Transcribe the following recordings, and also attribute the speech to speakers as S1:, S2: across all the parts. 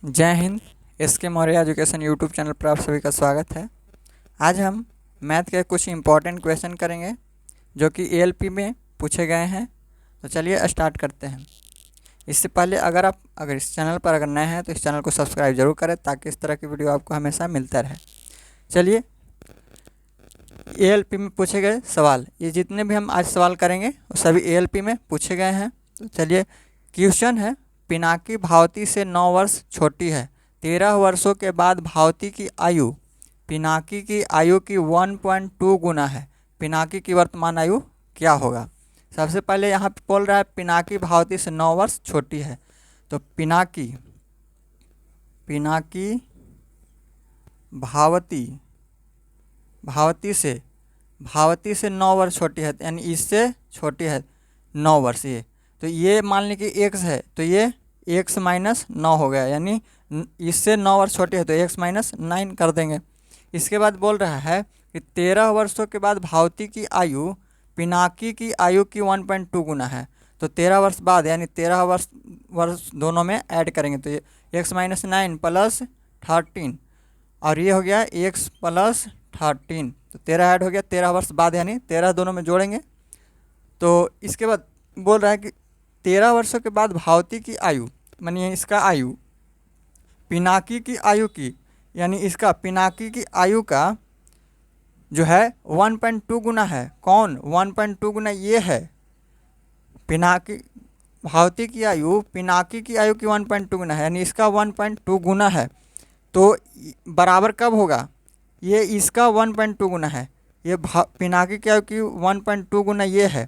S1: जय Hind. SK Maurya education YouTube channel पर आप सभी का स्वागत है। आज हम मैथ के कुछ इम्पॉर्टेंट क्वेश्चन करेंगे जो कि ALP में पूछे गए हैं। तो चलिए स्टार्ट करते हैं। इससे पहले अगर इस चैनल पर अगर नए हैं तो इस चैनल को सब्सक्राइब जरूर करें ताकि इस तरह की वीडियो आपको हमेशा मिलता रहे। चलिए, ALP में पूछे गए सवाल, ये जितने भी हम आज सवाल करेंगे वो सभी ALP में पूछे गए हैं। तो चलिए, क्वेश्चन है, पिनाकी भावती से 9 वर्ष छोटी है। 13 वर्षों के बाद भावती की आयु पिनाकी की आयु की 1.2 गुना है। पिनाकी की वर्तमान आयु क्या होगा? सबसे पहले यहाँ पे बोल रहा है पिनाकी भावती से 9 वर्ष छोटी है। तो पिनाकी भावती से 9 वर्ष छोटी है, यानी इससे छोटी है 9 वर्ष। ये मान ली कि x है तो ये x माइनस 9 हो गया, यानी इससे 9 वर्ष छोटी है तो x माइनस 9 कर देंगे। इसके बाद बोल रहा है कि 13 वर्षों के बाद भावती की आयु पिनाकी की आयु की 1.2 गुना है। तो 13 वर्ष बाद यानी 13 वर्ष दोनों में ऐड करेंगे तो ये x माइनस 9 प्लस 13 और ये हो गया x प्लस 13। तो 13 ऐड हो गया 13 वर्ष बाद, यानी 13 दोनों में जोड़ेंगे। तो इसके बाद बोल रहा है कि 13 वर्षों के बाद भावती की आयु मानिए इसका आयु पिनाकी की आयु की, यानी इसका पिनाकी की आयु का जो है 1.2 गुना है। कौन 1.2 गुना? ये है पिनाकी भावती की आयु पिनाकी की आयु की 1.2 गुना है, यानी इसका 1.2 गुना है। तो बराबर कब होगा? ये इसका 1.2 गुना है, ये पिनाकी की आयु की 1.2 गुना ये है,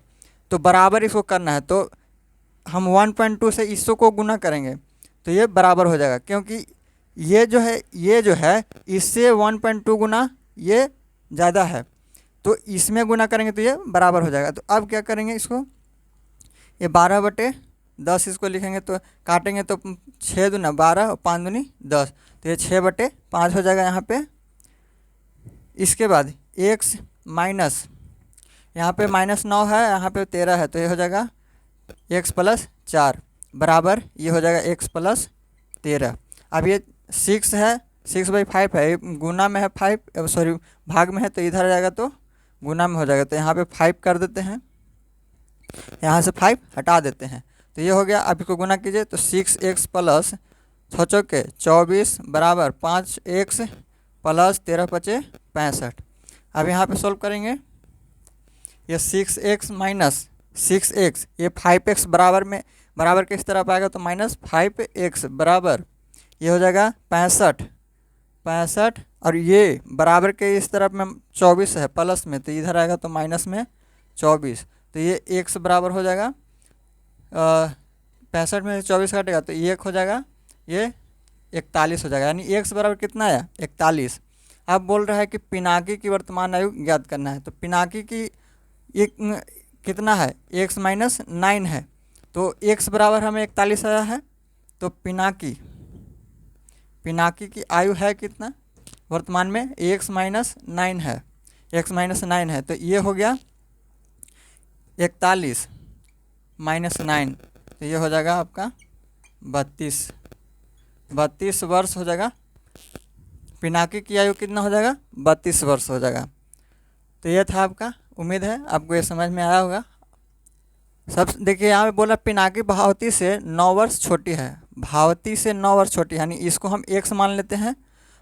S1: तो बराबर इसको करना है। तो हम 1.2 से इसको को गुना करेंगे तो ये बराबर हो जाएगा, क्योंकि ये जो है इससे 1.2 गुना ये ज़्यादा है, तो इसमें गुना करेंगे तो ये बराबर हो जाएगा। तो अब क्या करेंगे, इसको ये 12/10 इसको लिखेंगे तो काटेंगे तो 6 दूना 12 और 5 दूनी 10, तो ये 6/5 हो जाएगा यहाँ पे। इसके बाद x माइनस यहाँ पे -9 है, यहाँ पे 13 है, तो ये हो जाएगा x प्लस 4 बराबर ये हो जाएगा x प्लस 13। अब ये 6 है, 6/5 है, गुना में है 5, सॉरी भाग में है, तो इधर आ जाएगा तो गुना में हो जाएगा। तो यहाँ पे 5 कर देते हैं, यहाँ से 5 हटा देते हैं, तो ये हो गया। अब इसको गुना कीजिए तो 6x प्लस 6 के 24 बराबर 5x प्लस 13×5 65। अब यहाँ पे सोल्व करेंगे, ये 6x माइनस 6x ये 5x बराबर किस तरफ आएगा तो -5x बराबर ये हो जाएगा 65 और ये बराबर के इस तरफ में 24 है प्लस में, तो इधर आएगा तो माइनस में 24, तो ये x बराबर हो जाएगा 65 में 24 काटेगा तो ये 1 हो जाएगा, ये 41 हो जाएगा, यानी x बराबर कितना आया 41। अब बोल रहा है कि पिनाकी की वर्तमान आयु ज्ञात करना है। तो पिनाकी की एक कितना है x माइनस 9 है, तो x बराबर हमें 41 आया है। तो पिनाकी की आयु है कितना वर्तमान में x माइनस 9 है, x माइनस 9 है, तो ये हो गया 41 माइनस 9, तो ये हो जाएगा आपका 32 वर्ष हो जाएगा। पिनाकी की आयु कितना हो जाएगा 32 वर्ष हो जाएगा। तो ये था आपका, उम्मीद है आपको ये समझ में आया होगा। सब देखिए यहाँ पे बोला पिनाकी भावती से 9 वर्ष छोटी है, भावती से 9 वर्ष छोटी, यानी इसको हम x मान लेते हैं,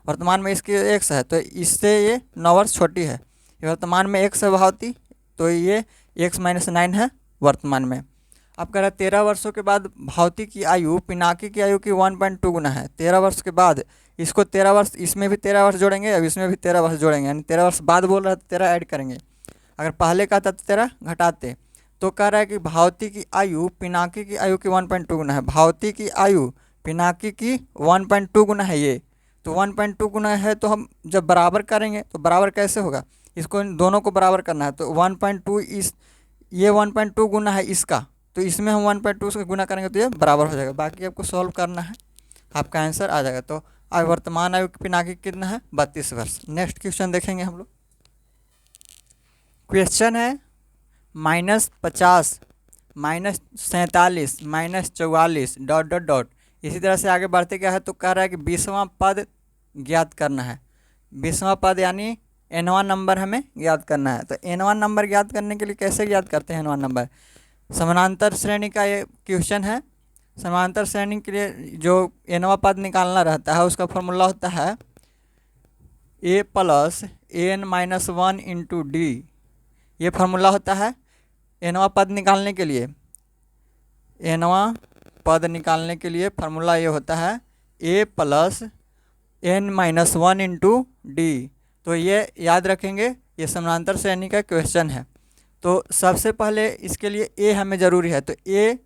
S1: वर्तमान में इसकी x है तो इससे ये 9 वर्ष छोटी है। ये वर्तमान में x है भावती, तो ये x माइनस 9 है वर्तमान में। अब कह रहा है 13 वर्षों के बाद भावती की आयु पिनाकी की आयु की 1.2 गुना है। 13 वर्ष के बाद इसको 13 वर्ष, इसमें भी 13 वर्ष जोड़ेंगे, अब इसमें भी 13 वर्ष जोड़ेंगे, यानी 13 वर्ष बाद बोल रहा है तो 13 ऐड करेंगे। अगर पहले का था तो 13 घटाते, तो कह रहा है कि भावती की आयु पिनाकी की आयु की 1.2 गुना है। भावती की आयु पिनाकी की 1.2 गुना है ये, तो 1.2 गुना है, तो हम जब बराबर करेंगे तो बराबर कैसे होगा, इसको दोनों को बराबर करना है। तो 1.2 ये 1.2 गुना है इसका, तो इसमें हम 1.2 से गुना करेंगे तो ये बराबर हो जाएगा। बाकी आपको सॉल्व करना है, आपका आंसर आ जाएगा। तो अब वर्तमान आयु पिनाकी कितना है 32 वर्ष। नेक्स्ट क्वेश्चन देखेंगे हम लोग। क्वेश्चन है -50 -47 -44 ... इसी तरह से आगे बढ़ते क्या है, तो कह रहा है कि 20वां पद ज्ञात करना है। 20वां पद यानी n वां नंबर हमें ज्ञात करना है। तो n वां नंबर ज्ञात करने के लिए कैसे ज्ञात करते हैं n वां नंबर? समानांतर श्रेणी का ये क्वेश्चन है। समानांतर श्रेणी के लिए जो n वां पद निकालना रहता है उसका फॉर्मूला होता है a plus n-1 into D. ये फार्मूला होता है n वां पद निकालने के लिए। n वां पद निकालने के लिए फार्मूला ये होता है a plus n-1 into D. तो ये याद रखेंगे, ये समानांतर श्रेणी का क्वेश्चन है। तो सबसे पहले इसके लिए a हमें ज़रूरी है, तो a,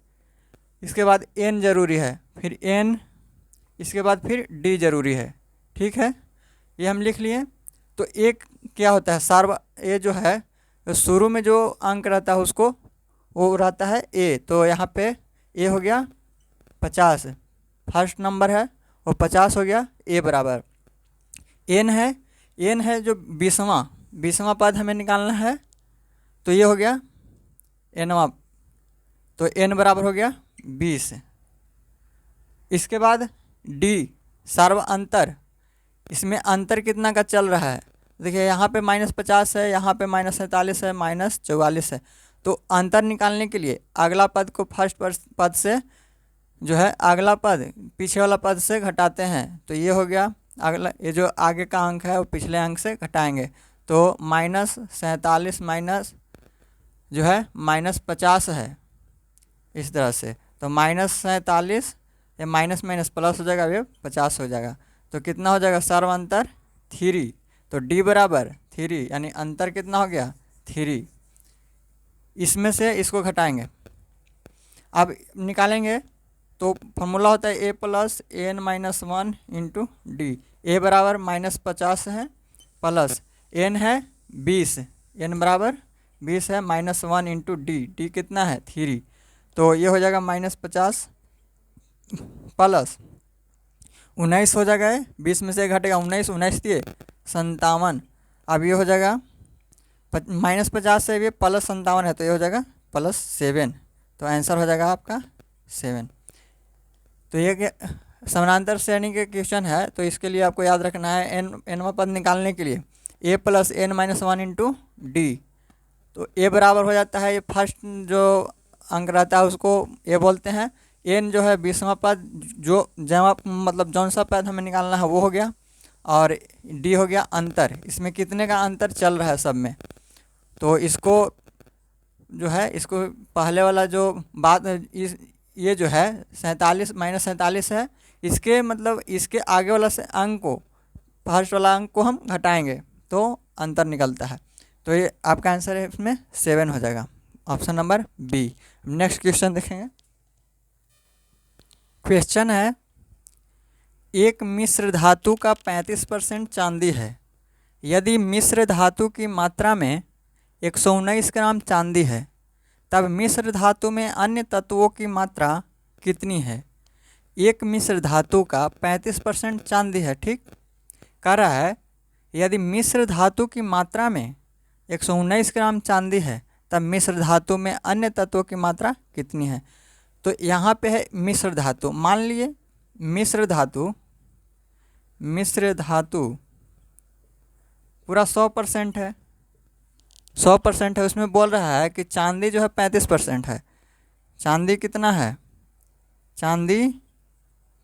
S1: इसके बाद n ज़रूरी है, फिर n, इसके बाद फिर d ज़रूरी है। ठीक है, ये हम लिख लिए। तो एक क्या होता है, सार्व ए जो है शुरू में जो अंक रहता है उसको वो रहता है a। तो यहाँ पे a हो गया 50, फर्स्ट नंबर है, वो 50 हो गया। a बराबर n है जो 20वां पद हमें निकालना है, तो ये हो गया n वां। तो n बराबर हो गया 20। इसके बाद d सार्व अंतर, इसमें अंतर कितना का चल रहा है, देखिए यहाँ पे -50 है, यहाँ पे -47 है, -44 है। तो अंतर निकालने के लिए अगला पद को फर्स्ट पद से जो है अगला पद पीछे वाला पद से घटाते हैं। तो ये हो गया अगला, ये जो आगे का अंक है वो पिछले अंक से घटाएंगे। तो -47 माइनस जो है -50 है, इस तरह से। तो -47 या माइनस माइनस प्लस हो जाएगा, ये 50 हो जाएगा। तो कितना हो जाएगा, सर्व अंतर 3। तो d बराबर 3, यानी अंतर कितना हो गया 3। इसमें से इसको घटाएंगे, अब निकालेंगे। तो फॉर्मूला होता है a plus n-1 into D. a बराबर -50 है, प्लस n है 20, n बराबर 20 है, -1 इंटू डी कितना है 3। तो ये हो जाएगा -50 प्लस 19 हो जाएगा, 20 में से घटेगा 19 दिए 57। अब ये हो जाएगा -50 से ये प्लस 57 है, तो ये हो जाएगा +7। तो आंसर हो जाएगा आपका 7। तो ये समानांतर श्रेणी के क्वेश्चन है, तो इसके लिए आपको याद रखना है n-वां पद निकालने के लिए a plus n-1 into D. तो a बराबर हो जाता है, ये फर्स्ट जो अंक रहता है उसको a बोलते हैं। n जो है 20वां पद, जो मतलब जौन सा पद हमें निकालना है वो हो गया, और d हो गया अंतर, इसमें कितने का अंतर चल रहा है सब में। तो इसको जो है, इसको पहले वाला जो बात ये जो है 47 -47 है, इसके मतलब इसके आगे वाला से अंक को, फर्स्ट वाला अंक को हम घटाएंगे तो अंतर निकलता है। तो ये आपका आंसर है, इसमें 7 हो जाएगा, option number B. Next question देखेंगे। क्वेश्चन है, एक मिश्र धातु का 35% चांदी है। यदि मिश्र धातु की मात्रा में 119 ग्राम चांदी है, तब मिश्र धातु में अन्य तत्वों की मात्रा कितनी है? एक मिश्र धातु का 35% चांदी है, ठीक। कह रहा है यदि मिश्र धातु की मात्रा में 119 ग्राम चांदी है, तब मिश्र धातु में अन्य तत्वों की मात्रा कितनी है? तो यहाँ पे है मिश्र धातु। मान लिए मिश्र धातु पूरा 100% है, 100% है। उसमें बोल रहा है कि चांदी जो है 35% है। चांदी कितना है? चांदी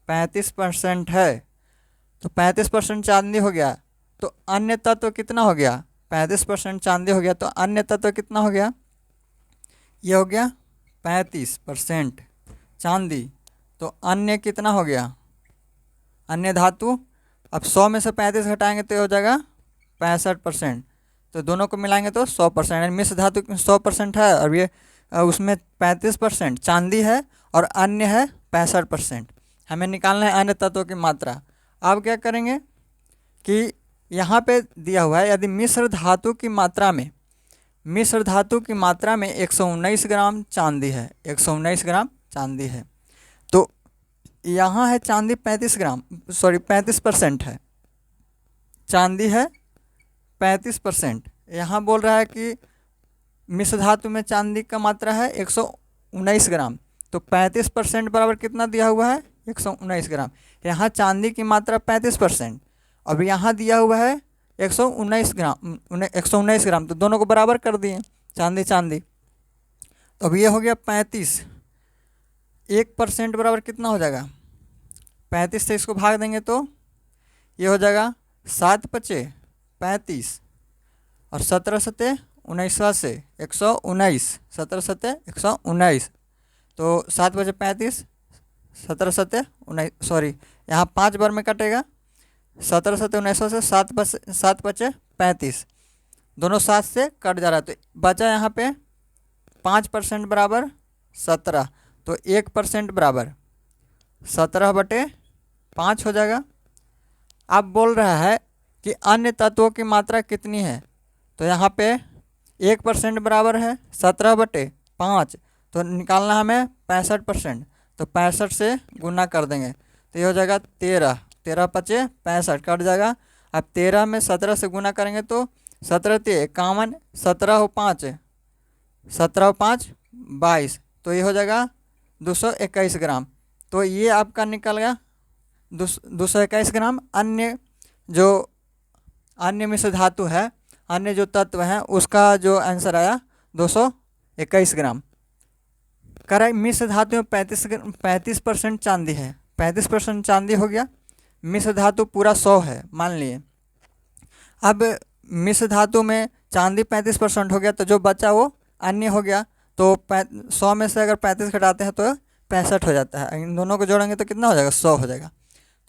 S1: 35% है। तो 35% चांदी हो गया, तो अन्य तत्व कितना हो गया? 35% चांदी हो गया, तो अन्य तत्व कितना हो गया? ये हो गया 35% चांदी। तो अन्य कितना हो गया? अन्य धातु, अब 100 में से 35 घटाएंगे तो ये हो जाएगा 65%। तो दोनों को मिलाएंगे तो 100%। मिश्र धातु 100% है, और ये उसमें 35% चांदी है और अन्य है 65%। हमें निकालना है अन्य तत्वों की मात्रा। अब क्या करेंगे कि यहाँ पे दिया हुआ है, यदि मिश्र धातु की मात्रा में 119 ग्राम चांदी है, 119 ग्राम चांदी है, तो यहाँ है चांदी 35% है, चांदी है 35%। यहाँ बोल रहा है कि मिश्र धातु में चांदी का मात्रा है 119 ग्राम, तो 35% बराबर कितना दिया हुआ है? 119 ग्राम। यहाँ चांदी की मात्रा 35%, अब यहाँ दिया हुआ है 119 ग्राम, 119 ग्राम, तो दोनों को बराबर कर दिए, चांदी चांदी। तो अब ये हो गया 35, 1% बराबर कितना हो जाएगा, 35 से इसको भाग देंगे तो ये हो जाएगा 7 पचे 35 और 17 सते 19 से 119, 17 सते 119, तो 7 बजे 35, 17 सते 19, सॉरी यहाँ 5 बार में कटेगा, 17 सते 19 से 7 बचे 35, दोनों 7 से कट जा रहा है, तो बचा यहाँ पे 5% बराबर 17, तो 1% बराबर 17/5 हो जाएगा। अब बोल रहा है कि अन्य तत्वों की मात्रा कितनी है, तो यहाँ पे 1% बराबर है 17/5, तो निकालना हमें 65%, तो 65 से गुना कर देंगे तो ये हो जाएगा 13, 13 पचे 65 कट जाएगा। अब 13 में 17 से गुना करेंगे तो 17 ते 51, 17 हो 5, 17 हो 5 22, तो ये हो जाएगा 221 ग्राम। तो ये आपका निकल गया 221 ग्राम। अन्य मिश्र धातु है, अन्य जो तत्व हैं उसका जो आंसर आया 221 ग्राम। करें मिश्र धातु में 35% चांदी है, 35% चांदी हो गया, मिश्र धातु पूरा 100 है मान लिए। अब मिश्र धातु में चांदी 35% हो गया, तो जो बचा वो अन्य हो गया, तो 100 में से अगर 35 घटाते हैं तो 65 हो जाता है, इन दोनों को जोड़ेंगे तो कितना हो जाएगा 100 हो जाएगा,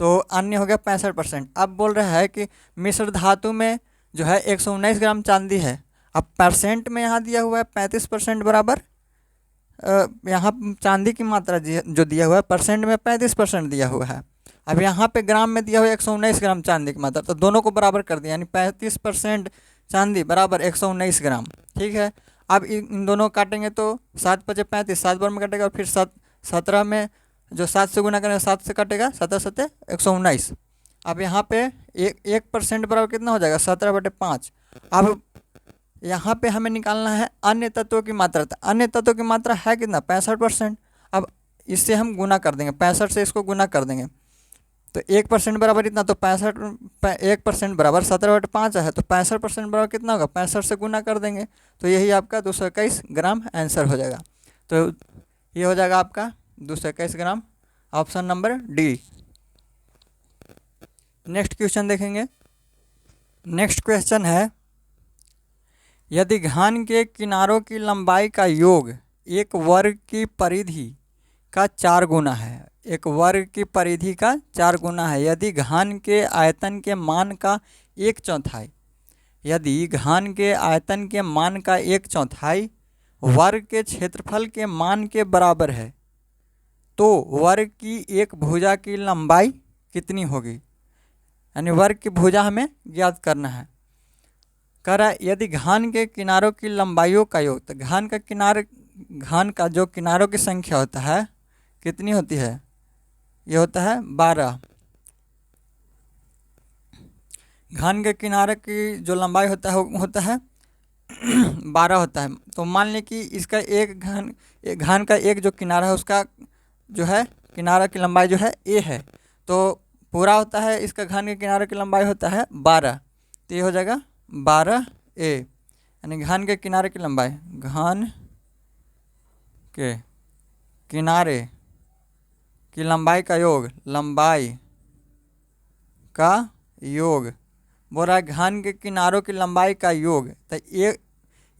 S1: तो अन्य हो गया 65%। अब बोल रहा है कि मिश्र धातु में जो है 119 ग्राम चांदी है, अब परसेंट में यहाँ दिया हुआ है 35% बराबर, यहाँ चांदी की मात्रा जो दिया हुआ है परसेंट में 35% दिया हुआ है। अब यहाँ पे ग्राम में दिया हुआ है 119 ग्राम चांदी की मात्रा, तो दोनों को बराबर कर दिया, यानी 35% चांदी बराबर 119 ग्राम। ठीक है, अब इन दोनों काटेंगे तो 7 पचे 35, 7 बार में कटेगा, और फिर 17 में जो 7 से गुना करेंगे 7 से कटेगा, 17 सते 119। अब यहाँ पे 1% बराबर कितना हो जाएगा 17/5। अब यहाँ पे हमें निकालना है अन्य तत्वों की मात्रा, तो अन्य तत्वों की मात्रा है कितना 65%। अब इससे हम गुना कर देंगे, 65 से इसको गुना कर देंगे, तो 1% बराबर इतना, तो 1% बराबर 17/5 है, तो 65% बराबर कितना होगा 65 से गुना कर देंगे, तो यही आपका 221 ग्राम आंसर हो जाएगा। तो ये हो जाएगा आपका 221 gram, option number D. Next question देखेंगे। नेक्स्ट क्वेश्चन है, यदि घन के किनारों की लंबाई का योग एक वर्ग की परिधि का 4 गुना है, एक वर्ग की परिधि का 4 गुना है, यदि घन के आयतन के मान का 1/4, यदि घन के आयतन के मान का 1/4 वर्ग के क्षेत्रफल के मान के बराबर है, तो वर्ग की एक भुजा की लंबाई कितनी होगी, यानी वर्ग की भुजा हमें ज्ञात करना है। कह रहा है यदि घन के किनारों की लंबाइयों का योग, तो घन का जो किनारों की संख्या होता है कितनी होती है, ये होता है 12। घन के किनारे की जो लंबाई होता है 12 होता है। तो मान लें कि इसका एक घन का एक जो किनारा है उसका जो है किनारा की लंबाई जो है a है, तो पूरा होता है इसका घन के किनारे की लंबाई होता है 12, तो ये हो जाएगा 12a, यानी घन के किनारे की लंबाई, घन के किनारे की लंबाई का योग, लंबाई का योग बोल रहा है घन के किनारों की लंबाई का योग, तो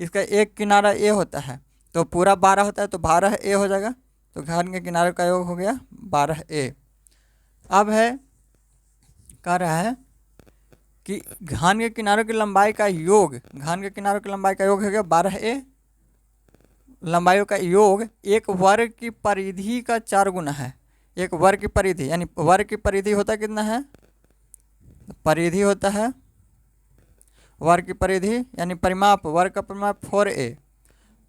S1: इसका एक किनारा a होता है, तो पूरा 12 होता है, तो 12a हो जाएगा, तो घन के किनारे का योग हो गया 12a। अब है कह रहा है कि घन के किनारों की लंबाई का योग, घन के किनारों की लंबाई का योग हो गया 12a, लंबाइयों का योग एक वर्ग की परिधि का 4 गुना है। एक वर्ग की परिधि, यानी वर्ग की परिधि होता कितना है, परिधि होता है वर्ग की परिधि यानी परिमाप, वर्ग का परिमाप 4a,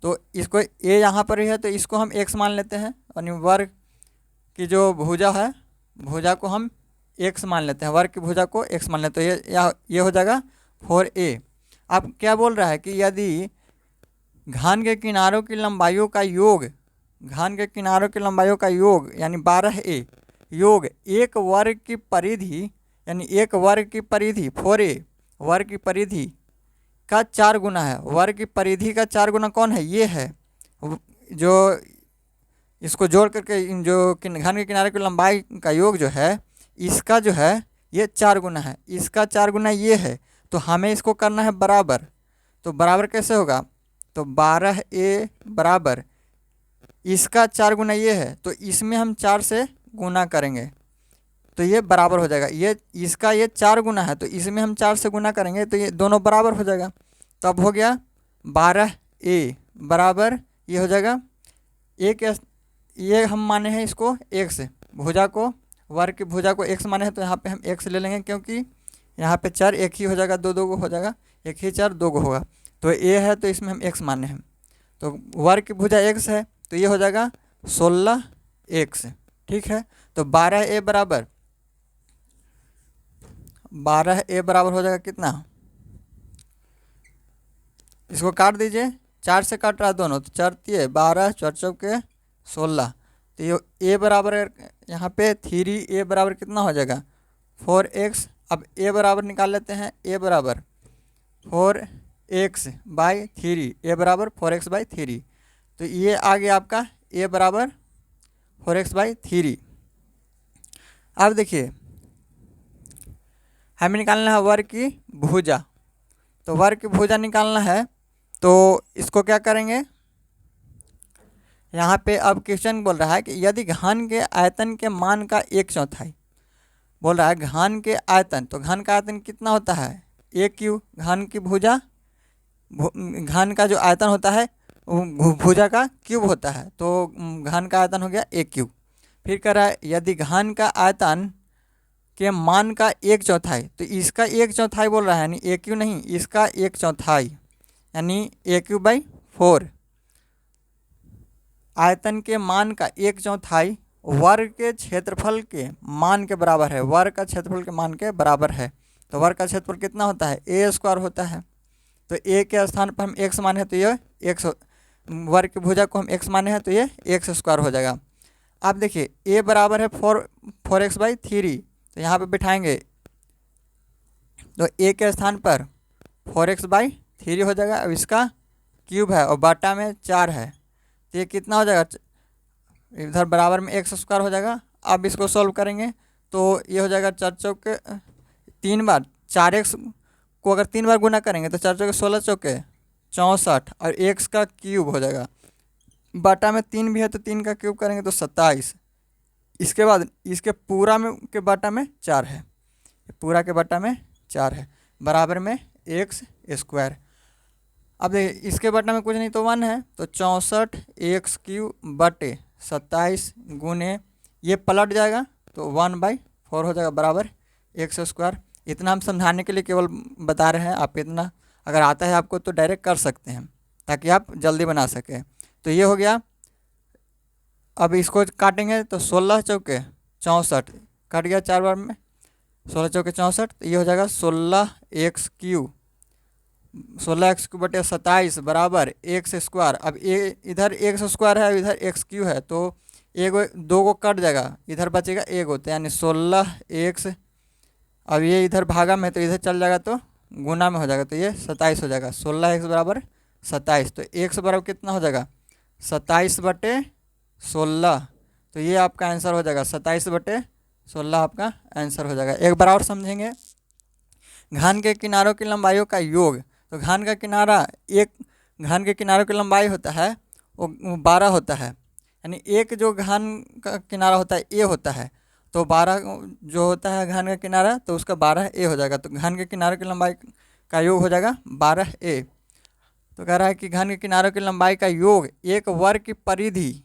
S1: तो इसको a यहाँ पर ही है तो इसको हम x मान लेते हैं, यानी वर्ग की जो भुजा है भुजा को हम x मान लेते हैं, वर्ग की भुजा को x मान लेते हैं, तो ये हो जाएगा 4a। अब क्या बोल रहा है कि यदि घन के किनारों की लंबाइयों का योग, घन के किनारों की लंबाइयों का योग यानी 12a, योग एक वर्ग की परिधि यानी एक वर्ग की परिधि 4a वर्ग की परिधि का 4 गुना है। वर्ग की परिधि का 4 गुना कौन है? ये है जो इसको जोड़ करके जो घन के किनारे की लंबाई का योग जो है इसका जो है ये 4 गुना है, इसका 4 गुना ये है। तो हमें इसको करना है बराबर। तो बराबर कैसे होगा? तो 12a बराबर इसका 4 गुना ये है, तो इसमें हम 4 से गुना करेंगे तो ये बराबर हो जाएगा। ये इसका ये 4 गुना है तो इसमें हम 4 से गुना करेंगे तो ये दोनों बराबर हो जाएगा। तब हो गया 12a बराबर ये हो जाएगा एक, ये हम माने हैं इसको x, भुजा को वर्ग की भुजा को x माने हैं तो यहाँ पे हम x ले लेंगे क्योंकि यहाँ पे 4 एक ही हो जाएगा, दो दो को हो जाएगा, एक ही 4 दो को होगा। तो a है तो इसमें हम x माने हैं। तो वर्ग की भुजा x है तो ये हो जाएगा 16x। ठीक है, तो 12a बराबर हो जाएगा कितना? इसको काट दीजिए, 4 से काट रहा है दोनों, तो 4 तिये 12, 4 चौके 16। तो ये a बराबर यहाँ पे 3a बराबर कितना हो जाएगा? 4x। अब a बराबर निकाल लेते हैं, a बराबर 4x/3, a बराबर 4x/3। तो ये आ गया आपका a बराबर 4x/3। अब देखिए हमें निकालना है वर्ग की भुजा। तो वर्ग की भुजा निकालना है तो इसको क्या करेंगे? यहाँ पे अब क्वेश्चन बोल रहा है कि यदि घन के आयतन के मान का 1/4 बोल रहा है, घन के आयतन, तो घन का आयतन कितना होता है? a³ घन की भुजा, घन का जो आयतन होता है भुजा का क्यूब होता है, तो घन का आयतन हो गया a³। फिर कह रहा है यदि घन का आयतन के मान का 1/4, तो इसका 1/4 बोल रहा है, यानी a³ नहीं, इसका 1/4 यानी a³/4। आयतन के मान का 1/4 वर्ग के क्षेत्रफल के मान के बराबर है, वर्ग का क्षेत्रफल के मान के बराबर है। तो वर्ग का क्षेत्रफल कितना होता है? a² होता है। तो a के स्थान पर हम x माने हैं तो ये x, वर्ग की भुजा को हम x माने हैं तो ये x² हो जाएगा। अब देखिए a बराबर है 4x/3, तो यहाँ पे बिठाएंगे तो a के स्थान पर 4x/3 हो जाएगा। अब इसका क्यूब है और बाटा में 4 है तो ये कितना हो जाएगा? इधर बराबर में x² हो जाएगा। अब इसको सॉल्व करेंगे तो ये हो जाएगा 4 चौके 3 बार, 4x को अगर 3 बार गुना करेंगे तो 4 चौके 16 चौके 64 और x का क्यूब हो जाएगा। बाटा में 3 भी है तो 3 का क्यूब करेंगे तो 27। इसके बाद इसके पूरा में के बाटा में 4 है, पूरा के बाटा में 4 है, बराबर में x²। अब देखिए इसके बटा में कुछ नहीं तो 1 है, तो 64x³ / 27 गुने ये पलट जाएगा तो 1/4 हो जाएगा बराबर x²। इतना हम समझाने के लिए केवल बता रहे हैं, आप इतना अगर आता है आपको तो डायरेक्ट कर सकते हैं ताकि आप जल्दी बना सकें। तो ये हो गया। अब इसको काटेंगे तो 16 चौके 64 कट गया 4 बार में, 16 चौके 64, तो ये हो जाएगा 16x³ / 27 बराबर x²। अब इधर x² है, इधर x³ है, तो एगो 2 को कट जाएगा, इधर बचेगा एगो, तो यानी 16x। अब ये इधर भागा में तो इधर चल जाएगा तो गुना में हो जाएगा, तो ये 27 हो जाएगा। 16x बराबर 27, तो x बराबर कितना हो जाएगा? 27/16। तो ये आपका आंसर हो जाएगा, 27/16 आपका आंसर हो जाएगा। एक बार और समझेंगे, घन के किनारों की लंबाइयों का योग। तो घन का किनारा घन के किनारों की लंबाई होता है वो 12 होता है, यानी एक जो घन का किनारा होता है a होता है, तो 12 जो होता है घन का किनारा तो उसका 12a हो जाएगा। तो घन के किनारों की लंबाई का योग हो जाएगा 12a। तो कह रहा है कि घन के किनारों की लंबाई का योग एक वर्ग की परिधि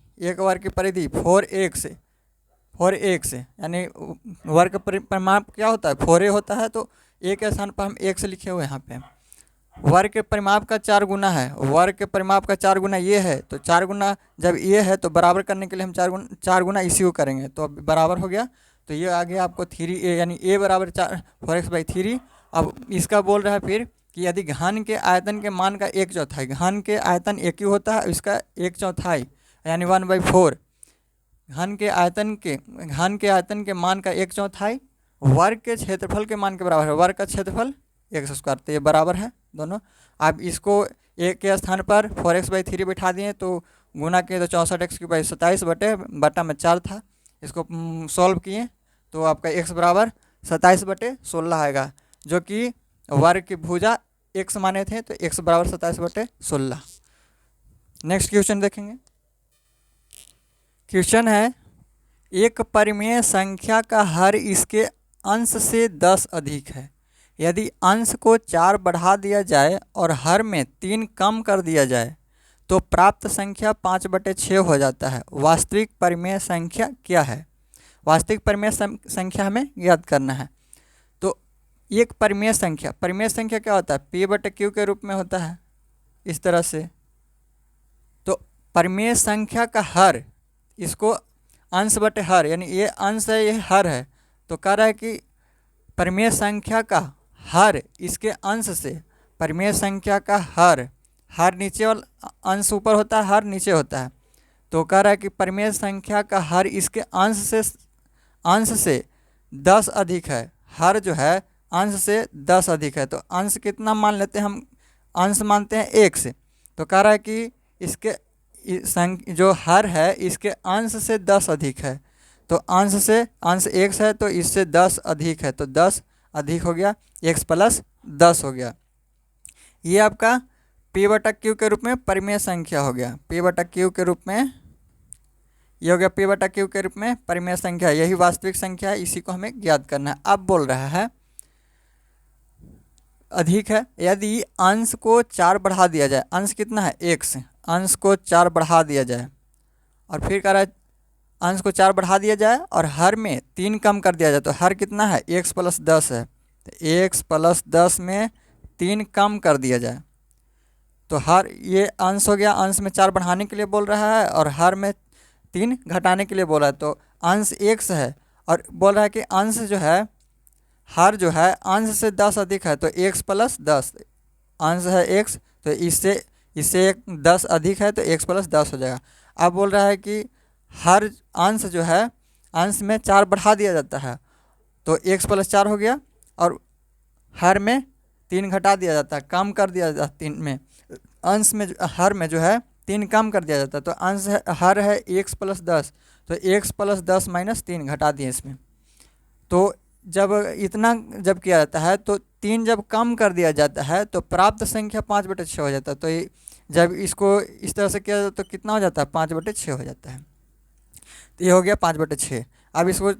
S1: 4x यानी वर्ग का परिमाप क्या होता है? 4a होता है, तो a के स्थान पर हम x लिखे हुए यहाँ पे। वर्ग के परिमाप का 4 गुना है, वर्ग के परिमाप का 4 गुना ये है, तो 4 गुना जब ये है तो बराबर करने के लिए हम 4 गुना इसी को करेंगे, तो अब बराबर हो गया। तो ये आ गया आपको 3a, यानी a बराबर 4x/3। अब इसका बोल रहा है फिर कि यदि घन के आयतन के मान का 1/4, घन के आयतन a³ होता है, इसका 1/4 यानी 1/4 घन के आयतन के मान का 1/4 वर्ग के क्षेत्रफल के मान के बराबर है। वर्ग का क्षेत्रफल x², तो ये बराबर है दोनों। आप इसको एक के स्थान पर 4x/3 बैठा दिए तो गुना किए तो 64x³ 27/4 था। इसको सॉल्व किए तो आपका x बराबर 27/16 आएगा, जो कि वर्ग की भुजा x माने थे, तो x बराबर 27/16। नेक्स्ट क्वेश्चन देखेंगे। क्वेश्चन है, एक परिमेय संख्या का हर इसके अंश से 10 अधिक है। यदि अंश को 4 बढ़ा दिया जाए और हर में 3 कम कर दिया जाए तो प्राप्त संख्या 5/6 हो जाता है। वास्तविक परिमेय संख्या क्या है? वास्तविक परिमेय संख्या हमें ज्ञात करना है। तो एक परिमेय संख्या क्या होता है? P/Q के रूप में होता है, इस तरह से। तो परिमेय संख्या का हर, इसको अंश बटे हर, यानी ये अंश है, ये हर है, तो कह रहा है कि परिमेय संख्या का हर इसके अंश से, परिमेय संख्या का हर नीचे वाला अंश ऊपर होता है, हर नीचे होता है। तो कह रहा है कि परिमेय संख्या का हर इसके अंश से 10 अधिक है। हर जो है अंश से 10 अधिक है, तो अंश कितना मान लेते हैं हम? अंश मानते हैं 1 से। तो कह रहा है कि इसके जो हर है इसके अंश से 10 अधिक है, तो अंश x है, तो इससे 10 अधिक है, तो 10 अधिक हो गया, x + 10 हो गया। ये आपका P/Q के रूप में परिमेय संख्या हो गया। P/Q के रूप में ये हो गया, P/Q के रूप में परिमेय संख्या, यही वास्तविक संख्या है, इसी को हमें ज्ञात करना है। अब बोल रहा है अधिक है, यदि अंश को 4 बढ़ा दिया जाए, अंश कितना है? x, अंश को 4 बढ़ा दिया जाए, और फिर कह रहा है अंश को 4 बढ़ा दिया जाए और हर में 3 कम कर दिया जाए, तो हर कितना है? x + 10 है, तो x + 10 में 3 कम कर दिया जाए, तो हर ये अंश हो गया। अंश में 4 बढ़ाने के लिए बोल रहा है और हर में 3 घटाने के लिए बोल रहा है, तो अंश x है और बोल रहा है कि अंश जो है, हर जो है अंश से 10 अधिक है, तो x + 10, अंश है x, तो इससे 10 अधिक है, तो x + 10 हो जाएगा। अब बोल रहा है कि हर अंश जो है, अंश में 4 बढ़ा दिया जाता है, तो x + 4 हो गया, और हर में 3 घटा दिया जाता है, कम कर दिया जाता है 3 में, अंश में हर में जो है 3 कम कर दिया जाता है, तो अंश है, हर है x + 10, तो x + 10 - 3 घटा दिए इसमें। तो जब इतना जब किया जाता है, तो 3 जब कम कर दिया जाता है तो प्राप्त संख्या 5/6 हो जाता है। तो ये जब इसको इस तरह से किया जाता है तो कितना हो जाता है? 5/6 हो जाता है। तो ये हो गया 5/6। अब इसको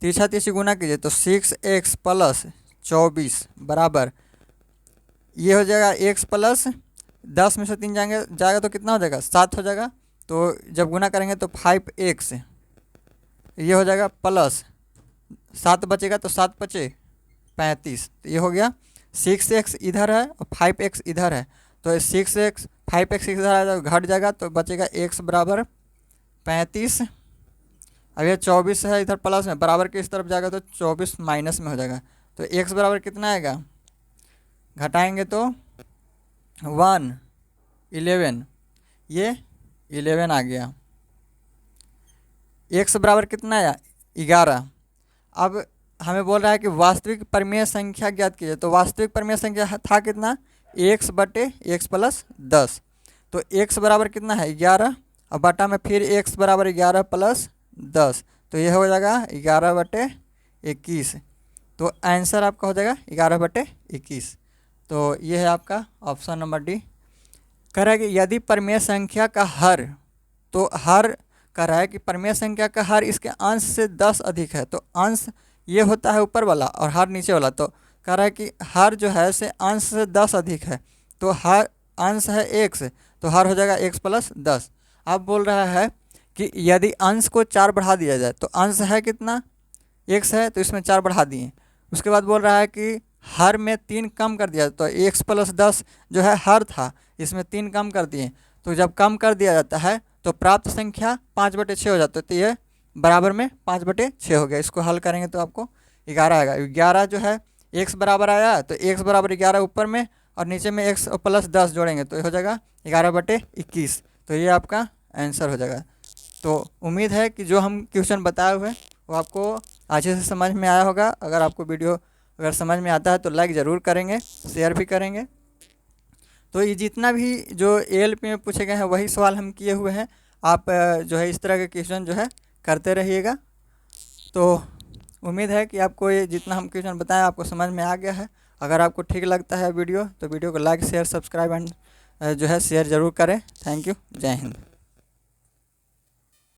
S1: तीसरा गुना कीजिए तो 6x + 24 बराबर, ये हो जाएगा x + 10 में से 3 जाएगा तो कितना हो जाएगा? 7 हो जाएगा। तो जब गुना करेंगे तो 5x, ये हो जाएगा प्लस 7 बचेगा, तो 7 × 5 = 35, तो ये हो गया। 6x इधर है और 5x इधर है, तो 5x इधर आएगा तो घट जाएगा, तो बचेगा x बराबर 35। अब ये 24 है इधर प्लस में, बराबर के इस तरफ जाएगा तो 24 माइनस में हो जाएगा, तो x बराबर कितना आएगा? घटाएंगे तो 1 11, ये 11 आ गया। x बराबर कितना आया? 11। अब हमें बोल रहा है कि वास्तविक परिमेय संख्या ज्ञात कीजिए, तो वास्तविक परिमेय संख्या था कितना? x/x + 10, तो x बराबर कितना है? 11, और बटा में फिर x बराबर 11 + 10, तो यह हो जाएगा 11/21। तो आंसर आपका हो जाएगा 11/21। तो ये है आपका ऑप्शन नंबर डी। कह रहा है कि यदि परिमेय संख्या का हर, तो हर कह रहा है कि परिमेय संख्या का हर इसके अंश से 10 अधिक है, तो अंश ये होता है ऊपर वाला और हर नीचे वाला, तो कह रहा है कि हर जो है से अंश से 10 अधिक है, तो हर अंश है x, तो हर हो जाएगा x + 10। अब बोल रहा है कि यदि अंश को 4 बढ़ा दिया जाए, तो अंश है कितना? x है, तो इसमें 4 बढ़ा दिए। उसके बाद बोल रहा है कि हर में 3 कम कर दिया, तो x + 10 जो है हर था, इसमें 3 कम कर दिए, तो जब कम कर दिया जाता है तो प्राप्त संख्या 5/6 हो जाता है, तो ये बराबर में 5/6 हो गया। इसको हल करेंगे तो आपको 11 आएगा। 11 जो है x बराबर आया, तो x बराबर 11 ऊपर में और नीचे में x + 10 जोड़ेंगे तो हो जाएगा 11/21, तो ये आपका आंसर हो जाएगा। तो उम्मीद है कि जो हम क्वेश्चन बताए हुए हैं वो आपको अच्छे से समझ में आया होगा। अगर आपको वीडियो अगर समझ में आता है तो लाइक ज़रूर करेंगे, शेयर भी करेंगे। तो ये जितना भी जो ALP में पूछे गए हैं वही सवाल हम किए हुए हैं। आप जो है इस तरह के क्वेश्चन जो है करते रहिएगा। तो उम्मीद है कि आपको ये जितना हम क्वेश्चन बताएं आपको समझ में आ गया है। अगर आपको ठीक लगता है वीडियो तो वीडियो को लाइक शेयर सब्सक्राइब एंड जो है शेयर ज़रूर करें। Thank you. जय हिंद।